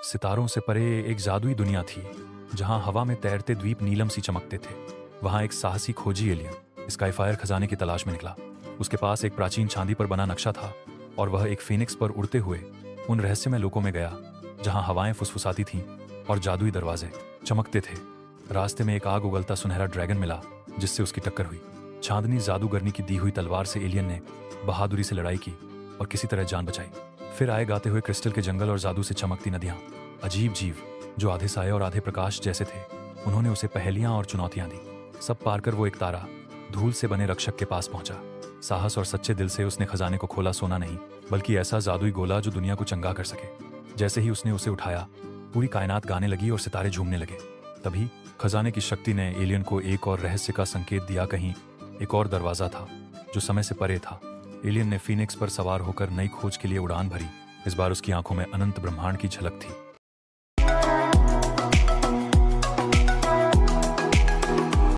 सितारों से परे एक जादुई दुनिया थी, जहां हवा में तैरते द्वीप नीलम सी चमकते थे। वहां एक साहसी खोजी एलियन स्काईफायर खजाने की तलाश में निकला। उसके पास एक प्राचीन चांदी पर बना नक्शा था और वह एक फीनिक्स पर उड़ते हुए उन रहस्यमय लोकों में गया जहां हवाएं फुसफुसाती थीं और जादुई दरवाजे चमकते थे। रास्ते में एक आग उगलता सुनहरा ड्रैगन मिला जिससे उसकी टक्कर हुई। चांदनी जादूगरनी की दी हुई तलवार से एलियन ने बहादुरी से लड़ाई की और किसी तरह जान बचाई। फिर आए गाते हुए क्रिस्टल के जंगल और जादू से चमकती नदियां, अजीब जीव जो आधे साए और आधे प्रकाश जैसे थे। उन्होंने उसे पहेलियां और चुनौतियां दी। सब पार कर वो एक तारा धूल से बने रक्षक के पास पहुंचा। साहस और सच्चे दिल से उसने खजाने को खोला, सोना नहीं बल्कि ऐसा जादुई गोला जो दुनिया को चंगा कर सके। जैसे ही उसने उसे उठाया, पूरी कायनात गाने लगी और सितारे झूमने लगे। तभी खजाने की शक्ति ने एलियन को एक और रहस्य का संकेत दिया। कहीं एक और दरवाजा था जो समय से परे था। एलियन ने फीनिक्स पर सवार होकर नई खोज के लिए उड़ान भरी। इस बार उसकी आंखों में अनंत ब्रह्मांड की झलक थी।